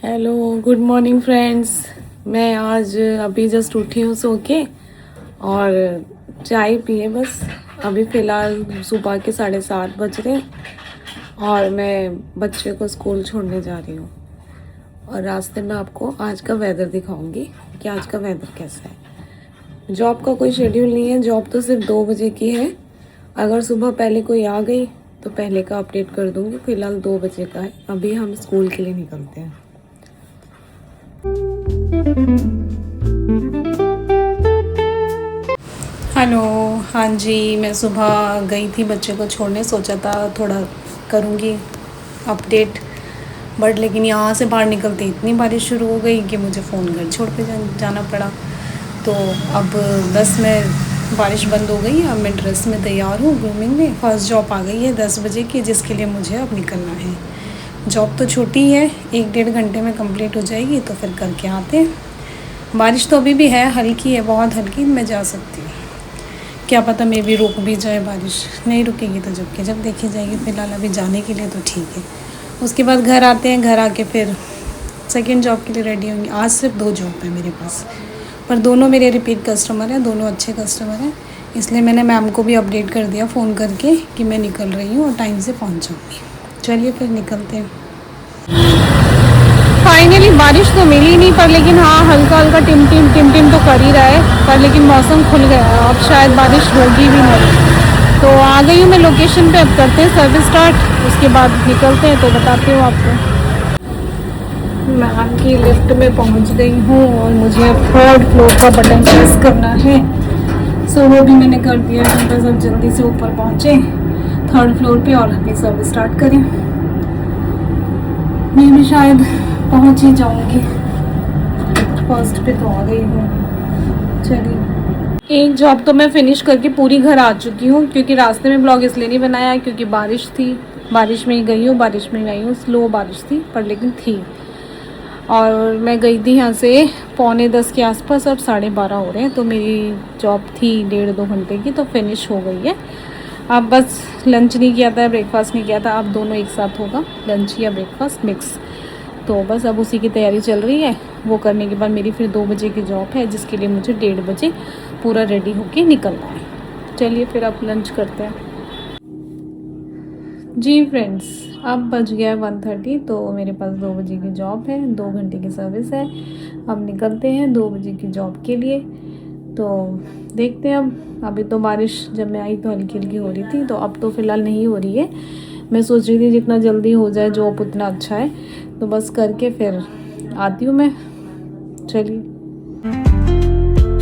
Hello, good morning friends. मैं आज अभी जस्ट उठी हूँ सो के और चाय पिए बस। अभी फ़िलहाल सुबह के 7:30 बज रहे और मैं बच्चे को स्कूल छोड़ने जा रही हूँ। और रास्ते में आपको आज का वेदर दिखाऊंगी कि आज का वेदर कैसा है। जॉब का कोई शेड्यूल नहीं है, जॉब तो सिर्फ 2 बजे की है। अगर सुबह पहले कोई आ गई तो पहले का अपडेट कर दूँगी। फ़िलहाल 2 बजे का है। अभी हम स्कूल के लिए निकलते हैं। हेलो, हाँ जी, मैं सुबह गई थी बच्चे को छोड़ने। सोचा था थोड़ा करूँगी अपडेट, बट लेकिन यहाँ से बाहर निकलते इतनी बारिश शुरू हो गई कि मुझे फ़ोन घर छोड़ के जाना पड़ा। तो अब बस मैं बारिश बंद हो गई। अब मैं ड्रेस में तैयार हूँ, ग्रूमिंग में। फर्स्ट जॉब आ गई है 10 बजे की, जिसके लिए मुझे अब निकलना है। जॉब तो छोटी है, 1-1.5 घंटे में कंप्लीट हो जाएगी, तो फिर करके आते हैं। बारिश तो अभी भी है, हल्की है, बहुत हल्की। मैं जा सकती हूँ, क्या पता मे भी रुक भी जाए बारिश। नहीं रुकेगी तो जब देखी जाएगी। फ़िलहाल अभी जाने के लिए तो ठीक है। उसके बाद घर आते हैं, घर आके फिर सेकंड जॉब के लिए रेडी होंगे। आज सिर्फ 2 जॉब है मेरे पास, पर दोनों मेरे रिपीट कस्टमर हैं, दोनों अच्छे कस्टमर हैं। इसलिए मैंने मैम को भी अपडेट कर दिया फ़ोन करके कि मैं निकल रही हूँ और टाइम से पहुँच जाऊँगी। चलिए फिर निकलते हैं। फाइनली बारिश तो मिली नहीं, पर लेकिन हाँ हल्का हल्का टिम टिम तो कर ही रहा है। पर लेकिन मौसम खुल गया है, अब शायद बारिश होगी भी नहीं। तो आ गई हूँ मैं लोकेशन पे। अब करते हैं सर्विस स्टार्ट, उसके बाद निकलते हैं। तो बताती हूँ आपको। मैम की लिफ्ट में पहुँच गई हूँ और मुझे अब 3rd फ्लोर का बटन प्रेस करना है। सो वो भी मैंने कर दिया है। बस अब जल्दी से ऊपर पहुँचे 3rd फ्लोर पे और अपनी सर्विस स्टार्ट करें। मैं भी शायद पहुंच ही जाऊंगी। फर्स्ट पे तो आ गई हूँ। चलिए, एक जॉब तो मैं फिनिश करके पूरी घर आ चुकी हूँ, क्योंकि रास्ते में ब्लॉग इसलिए नहीं बनाया क्योंकि बारिश थी। बारिश में ही गई हूँ, बारिश में ही आई हूँ। स्लो बारिश थी पर लेकिन थी। और मैं गई थी यहाँ से 9:45 के आसपास। अब 12:30 हो रहे हैं। तो मेरी जॉब थी 1.5-2 घंटे की, तो फिनिश हो गई है। अब बस लंच नहीं किया था, ब्रेकफास्ट नहीं किया था। अब दोनों एक साथ होगा, लंच या ब्रेकफास्ट मिक्स। तो बस अब उसी की तैयारी चल रही है। वो करने के बाद मेरी फिर 2 बजे की जॉब है, जिसके लिए मुझे 1:30 बजे पूरा रेडी होके निकलना है। चलिए फिर अब लंच करते हैं। जी फ्रेंड्स, अब बज गया है 1:30। तो मेरे पास 2 बजे की जॉब है, 2 घंटे की सर्विस है। अब निकलते हैं 2 बजे की जॉब के लिए। तो देखते हैं अब। अभी तो बारिश जब मैं आई तो हल्की हल्की हो रही थी, तो अब तो फ़िलहाल नहीं हो रही है। मैं सोच रही थी जितना जल्दी हो जाए जॉब उतना अच्छा है। तो बस करके फिर आती हूँ मैं। चलिए।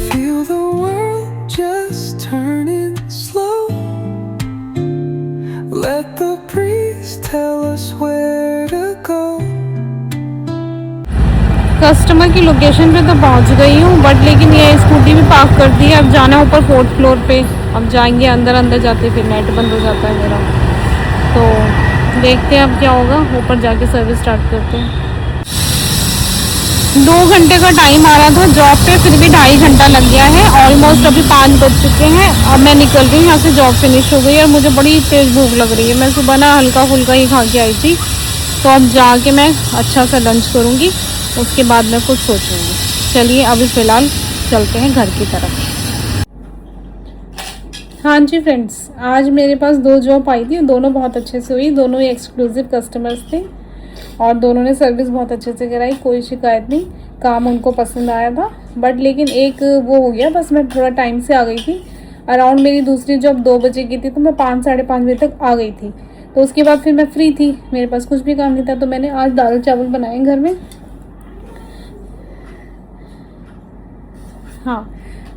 Feel the world just turning slow. Let the breeze tell us where to go. Customer की लोकेशन पे तो पहुंच गई हूँ, बट लेकिन ये स्कूटी भी पार्क कर दी है। अब जाना ऊपर 4th फ्लोर पे। अब जाएंगे, अंदर जाते फिर नेट बंद हो जाता है मेरा। तो देखते हैं अब क्या होगा। ऊपर जाके सर्विस स्टार्ट करते हैं। 2 घंटे का टाइम आ रहा था जॉब पे, फिर भी 2.5 घंटा लग गया है। ऑलमोस्ट अभी 5 बज चुके हैं। अब मैं निकल रही हूँ यहाँ से। जॉब फिनिश हो गई और मुझे बड़ी तेज़ भूख लग रही है। मैं सुबह ना हल्का फुल्का ही खा के आई थी। तो अब जाके मैं अच्छा सा लंच करूँगी, उसके बाद मैं कुछ सोचूँगी। चलिए अभी फ़िलहाल चलते हैं घर की तरफ। हाँ जी फ्रेंड्स, आज मेरे पास 2 जॉब आई थी, दोनों बहुत अच्छे से हुई। दोनों ही एक्सक्लूसिव कस्टमर्स थे और दोनों ने सर्विस बहुत अच्छे से कराई। कोई शिकायत नहीं, काम उनको पसंद आया था। बट लेकिन एक वो हो गया, बस मैं थोड़ा टाइम से आ गई थी। अराउंड मेरी दूसरी जॉब 2 बजे की थी, तो मैं 5-5:30 बजे तक आ गई थी। तो उसके बाद फिर मैं फ्री थी, मेरे पास कुछ भी काम नहीं था। तो मैंने आज दाल चावल बनाए घर में। हाँ,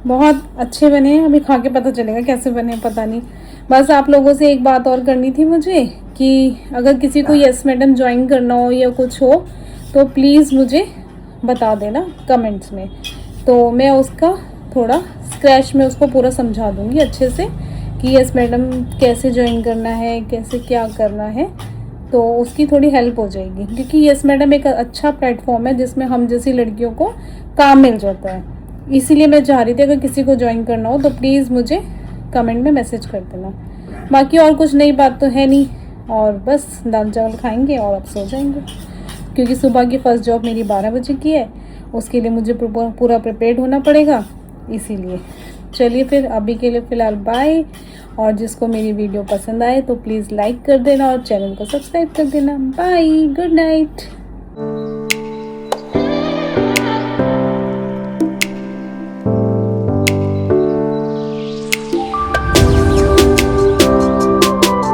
बहुत अच्छे बने हैं। अभी खा के पता चलेगा कैसे बने हैं, पता नहीं। बस आप लोगों से एक बात और करनी थी मुझे कि अगर किसी को यस मैडम ज्वाइन करना हो या कुछ हो तो प्लीज़ मुझे बता देना कमेंट्स में। तो मैं उसका थोड़ा स्क्रैच में उसको पूरा समझा दूँगी अच्छे से कि यस मैडम कैसे ज्वाइन करना है, कैसे क्या करना है। तो उसकी थोड़ी हेल्प हो जाएगी, क्योंकि यस मैडम एक अच्छा प्लेटफॉर्म है जिसमें हम जैसी लड़कियों को काम मिल जाता है। इसीलिए मैं चाह रही थी अगर किसी को ज्वाइन करना हो तो प्लीज़ मुझे कमेंट में मैसेज कर देना। बाकी और कुछ नई बात तो है नहीं, और बस दाल चावल खाएंगे और अब सो जाएंगे। क्योंकि सुबह की फ़र्स्ट जॉब मेरी 12 बजे की है, उसके लिए मुझे पूरा प्रिपेयर्ड होना पड़ेगा, इसीलिए। चलिए फिर अभी के लिए फ़िलहाल बाय। और जिसको मेरी वीडियो पसंद आए तो प्लीज़ लाइक कर देना और चैनल को सब्सक्राइब कर देना। Bye, good night.